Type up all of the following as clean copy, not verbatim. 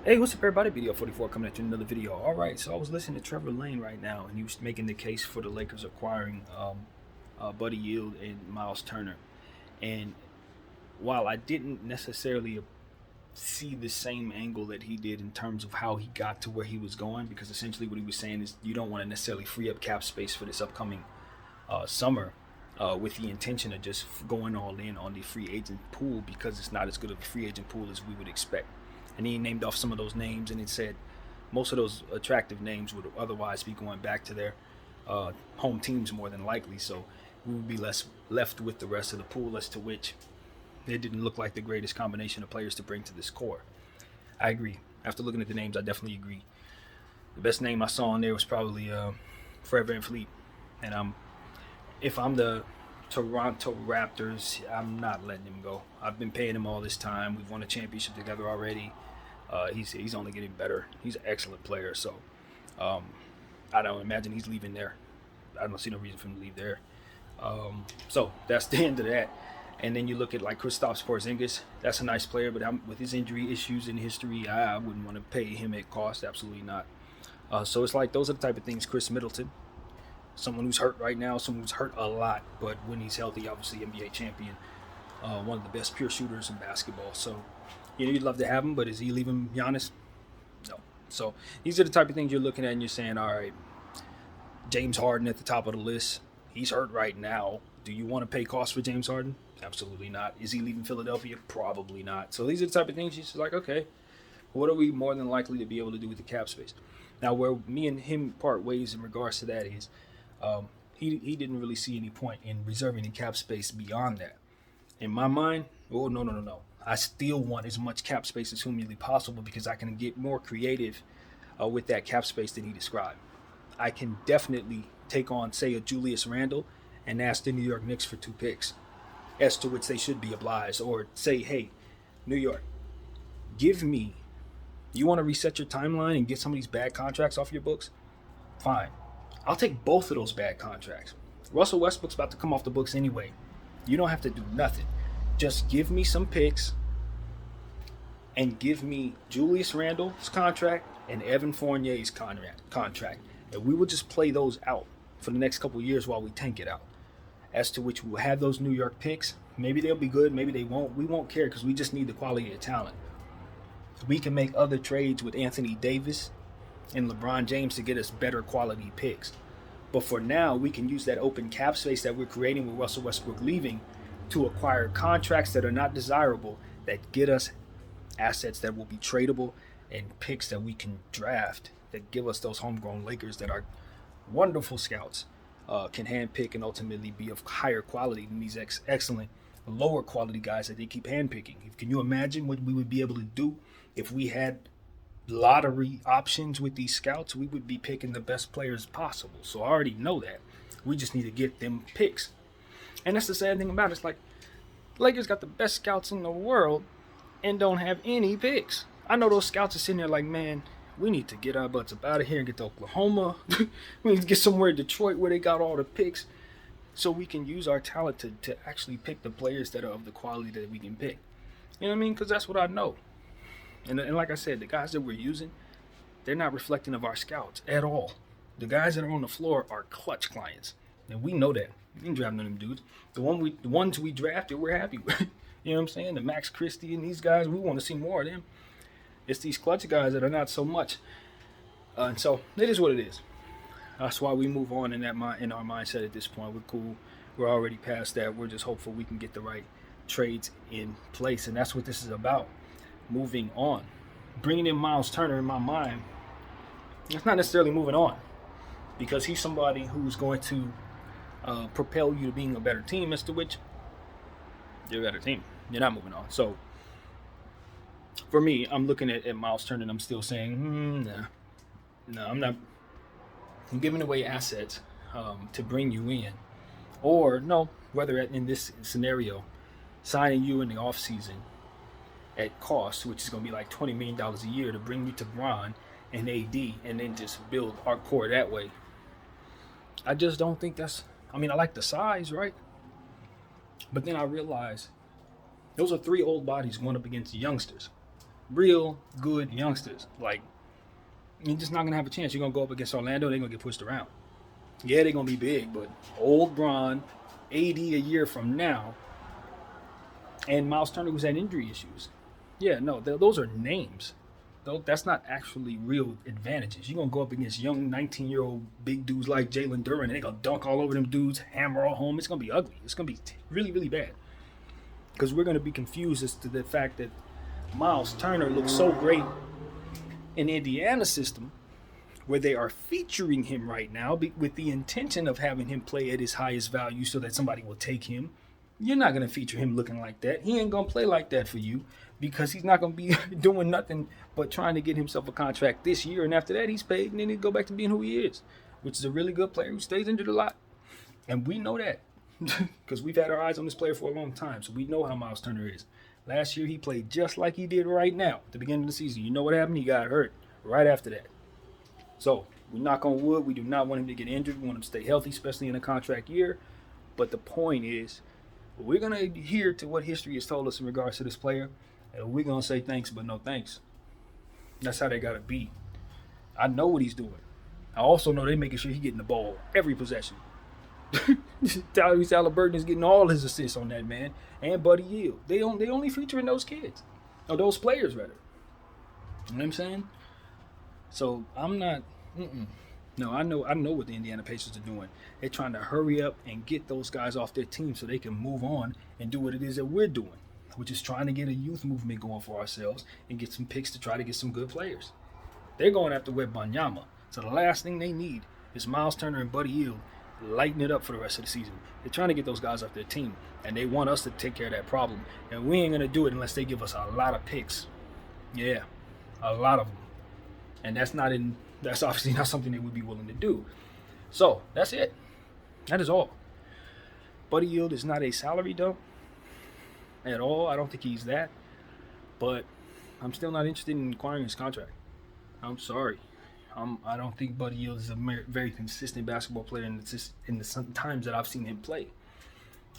Hey, what's up, everybody? BDO 44 coming at you in another video. All right, so I was listening to Trevor Lane right now, and he was making the case for the Lakers acquiring Buddy Yield and Miles Turner. And while I didn't necessarily see the same angle that he did in terms of how he got to where he was going, because essentially what he was saying is you don't want to necessarily free up cap space for this upcoming summer with the intention of just going all in on the free agent pool because it's not as good of a free agent pool as we would expect. And he named off some of those names, and it said most of those attractive names would otherwise be going back to their home teams more than likely. So we would be left with the rest of the pool, as to which it didn't look like the greatest combination of players to bring to this core. I agree. After looking at the names, I definitely agree. The best name I saw in there was probably Fred VanVleet. And if I'm the Toronto Raptors, I'm not letting him go. I've been paying him all this time. We've won a championship together already. He's only getting better. He's an excellent player. So I don't imagine he's leaving there. I don't see no reason for him to leave there. So that's the end of that. And then you look at like Kristaps Porzingis. That's a nice player, but with his injury issues in history, I wouldn't want to pay him at cost. Absolutely not. So it's like those are the type of things. Chris Middleton, someone who's hurt right now, someone who's hurt a lot, but when he's healthy, obviously NBA champion, one of the best pure shooters in basketball. So, you'd love to have him, but is he leaving Giannis? No. So these are the type of things you're looking at and you're saying, all right, James Harden at the top of the list. He's hurt right now. Do you want to pay costs for James Harden? Absolutely not. Is he leaving Philadelphia? Probably not. So these are the type of things you're just like, okay, what are we more than likely to be able to do with the cap space? Now, where me and him part ways in regards to that is he didn't really see any point in reserving the cap space beyond that. In my mind, no. I still want as much cap space as humanly possible because I can get more creative with that cap space than he described. I can definitely take on, say, a Julius Randle and ask the New York Knicks for 2 picks, as to which they should be obliged. Or say, hey, New York, you want to reset your timeline and get some of these bad contracts off your books? Fine. I'll take both of those bad contracts. Russell Westbrook's about to come off the books anyway. You don't have to do nothing. Just give me some picks and give me Julius Randle's contract and Evan Fournier's contract. And we will just play those out for the next couple of years while we tank it out. As to which we'll have those New York picks. Maybe they'll be good, maybe they won't. We won't care because we just need the quality of talent. We can make other trades with Anthony Davis and LeBron James to get us better quality picks. But for now, we can use that open cap space that we're creating with Russell Westbrook leaving to acquire contracts that are not desirable, that get us assets that will be tradable and picks that we can draft that give us those homegrown Lakers that are wonderful scouts, can handpick and ultimately be of higher quality than these excellent lower quality guys that they keep handpicking. Can you imagine what we would be able to do if we had lottery options with these scouts? We would be picking the best players possible. So I already know that. We just need to get them picks. And that's the sad thing about it. It's like Lakers got the best scouts in the world and don't have any picks. I know those scouts are sitting there like, man, we need to get our butts up out of here and get to Oklahoma. We need to get somewhere in Detroit where they got all the picks so we can use our talent to actually pick the players that are of the quality that we can pick. You know what I mean? Because that's what I know. And like I said, the guys that we're using, they're not reflecting of our scouts at all. The guys that are on the floor are clutch clients. And we know that. We didn't draft none of them dudes. The ones we drafted, we're happy with. You know what I'm saying? The Max Christie and these guys, we want to see more of them. It's these clutch guys that are not so much. And so it is what it is. That's why we move on in our mindset at this point. We're cool. We're already past that. We're just hopeful we can get the right trades in place. And that's what this is about. Moving on. Bringing in Miles Turner, in my mind, it's not necessarily moving on, because he's somebody who's going to propel you to being a better team, as to which you're a better team. You're not moving on. So for me, I'm looking at Miles Turner and I'm still saying, no, I'm not. I'm giving away assets to bring you in. Or no, whether in this scenario, signing you in the offseason at cost, which is going to be like $20 million a year to bring you to Bron and AD and then just build our core that way. I just don't think I like the size, right? But then I realize those are 3 old bodies going up against youngsters. real good youngsters. Like, you're just not going to have a chance. You're going to go up against Orlando, they're going to get pushed around. Yeah, they're going to be big, but old Bron, AD a year from now, and Miles Turner who's had injury issues. Yeah, no, those are names. That's not actually real advantages. You're going to go up against young 19-year-old big dudes like Jalen Duren, and they're going to dunk all over them dudes, hammer all home. It's going to be ugly. It's going to be really, really bad. Because we're going to be confused as to the fact that Miles Turner looks so great in Indiana's system, where they are featuring him right now with the intention of having him play at his highest value so that somebody will take him. You're not going to feature him looking like that. He ain't going to play like that for you because he's not going to be doing nothing but trying to get himself a contract this year. And after that, he's paid and then he'll go back to being who he is, which is a really good player who stays injured a lot. And we know that because we've had our eyes on this player for a long time. So we know how Miles Turner is. Last year, he played just like he did right now at the beginning of the season. You know what happened? He got hurt right after that. So we knock on wood. We do not want him to get injured. We want him to stay healthy, especially in a contract year. But the point is, we're going to adhere to what history has told us in regards to this player. And we're going to say thanks, but no thanks. That's how they got to be. I know what he's doing. I also know they're making sure he's getting the ball every possession. Tyrese Halliburton is getting all his assists on that, man. And Buddy Hield. They only featuring those kids. Or those players, rather. You know what I'm saying? So I'm not... No, I know what the Indiana Pacers are doing. They're trying to hurry up and get those guys off their team so they can move on and do what it is that we're doing, which is trying to get a youth movement going for ourselves and get some picks to try to get some good players. They're going after Wembanyama. So the last thing they need is Miles Turner and Buddy Hield lighting it up for the rest of the season. They're trying to get those guys off their team, and they want us to take care of that problem. And we ain't going to do it unless they give us a lot of picks. Yeah, a lot of them. And that's obviously not something they would be willing to do. So that's it. That is all. Buddy Hield is not a salary dump at all. I don't think he's that. But I'm still not interested in acquiring his contract. I'm sorry. I don't think Buddy Hield is a very consistent basketball player in the times that I've seen him play.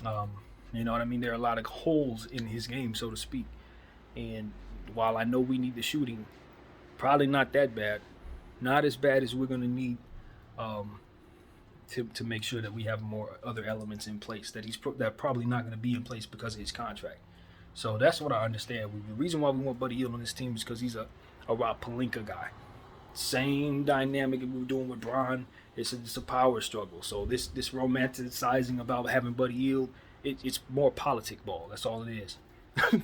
You know what I mean? There are a lot of holes in his game, so to speak. And while I know we need the shooting, probably not that bad. Not as bad as we're going to need to make sure that we have more other elements in place that probably not going to be in place because of his contract. So that's what I understand. The reason why we want Buddy Hield on this team is because he's a Rob Pelinka guy. Same dynamic that we were doing with Bron. It's a power struggle. So this romanticizing about having Buddy Hield, it's more politic ball. That's all it is.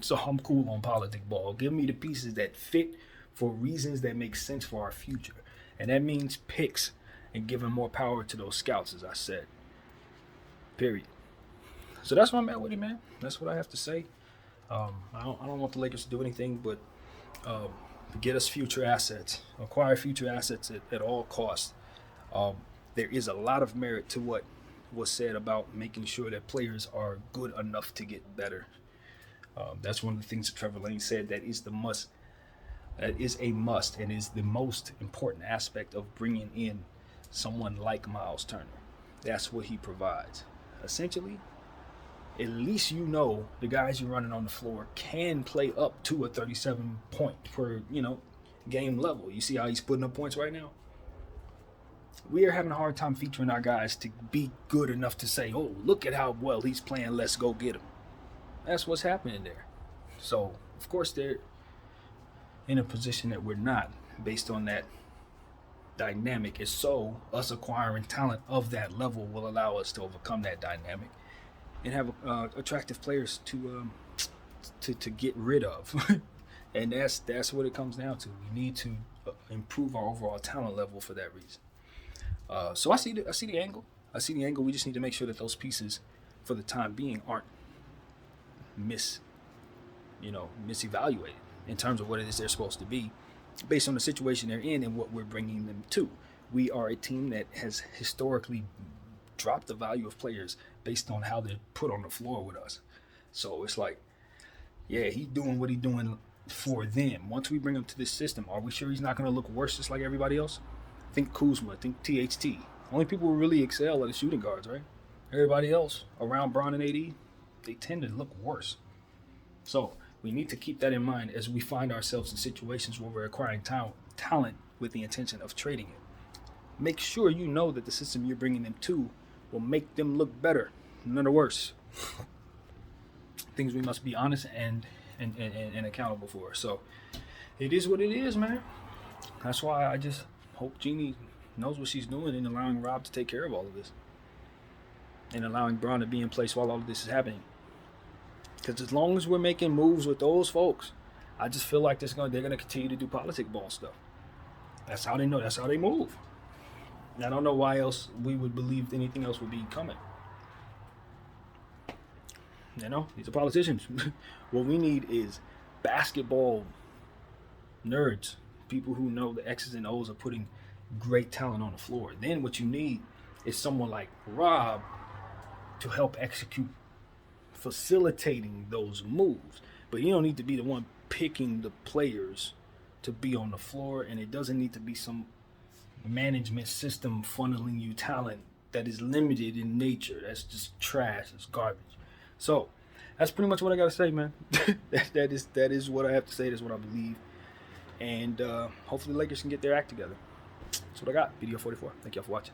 So I'm cool on politic ball. Give me the pieces that fit for reasons that make sense for our future. And that means picks and giving more power to those scouts, as I said. Period. So that's where I'm at with it, man. That's what I have to say. I don't want the Lakers to do anything but get us future assets, acquire future assets at all costs. There is a lot of merit to what was said about making sure that players are good enough to get better. That's one of the things that Trevor Lane said that is the must. That is a must and is the most important aspect of bringing in someone like Miles Turner. That's what he provides. Essentially, at least you know the guys you're running on the floor can play up to a 37 point per, game level. You see how he's putting up points right now? We are having a hard time featuring our guys to be good enough to say, oh, look at how well he's playing, let's go get him. That's what's happening there. So, of course, they're in a position that we're not based on that dynamic. Is so us acquiring talent of that level will allow us to overcome that dynamic and have attractive players to get rid of. And that's what it comes down to. We need to improve our overall talent level for that reason. So I see the angle. We just need to make sure that those pieces, for the time being, aren't misevaluated in terms of what it is they're supposed to be, based on the situation they're in and what we're bringing them to. We are a team that has historically dropped the value of players based on how they're put on the floor with us. So it's like, yeah, he's doing what he's doing for them. Once we bring him to this system, are we sure he's not going to look worse just like everybody else? Think Kuzma, think THT. Only people who really excel are the shooting guards, right? Everybody else around Bron and AD, they tend to look worse. So We need to keep that in mind as we find ourselves in situations where we're acquiring talent with the intention of trading it. Make sure you know that the system you're bringing them to will make them look better, none or worse. Things we must be honest and accountable for. So it is what it is, man. That's why I just hope Jeannie knows what she's doing in allowing Rob to take care of all of this, and allowing Braun to be in place while all of this is happening. Because as long as we're making moves with those folks, I just feel like they're gonna continue to do politic ball stuff. That's how they know. That's how they move. And I don't know why else we would believe anything else would be coming. You know, these are politicians. What we need is basketball nerds, people who know the X's and O's of putting great talent on the floor. Then what you need is someone like Rob to help execute, facilitating those moves. But you don't need to be the one picking the players to be on the floor, and it doesn't need to be some management system funneling you talent that is limited in nature. That's just trash. It's garbage. So that's pretty much what I gotta say, man. that is what I have to say. That's what I believe, and hopefully the Lakers can get their act together. That's what I got. Video 44. Thank y'all for watching.